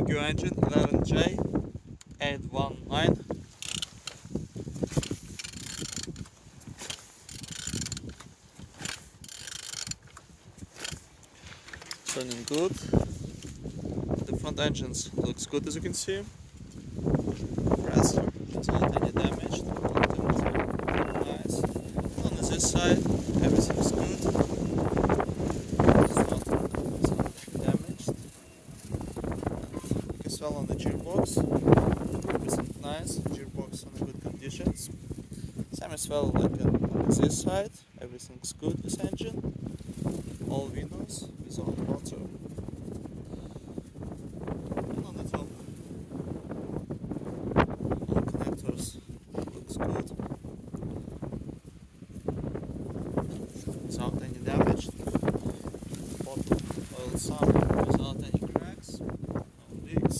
new engine 11J819. It's running good. The front engines looks good, as you can see. Compressor, it's not any damaged. Nice. On this side, everything's good. It's not damaged. As well on the gearbox, everything nice. Gearbox in good conditions. Same as well like on this side, everything's good with engine. All windows without water. And on the top, all connectors looks good. Without any damage. Bottom oil sump without any cracks, no leaks.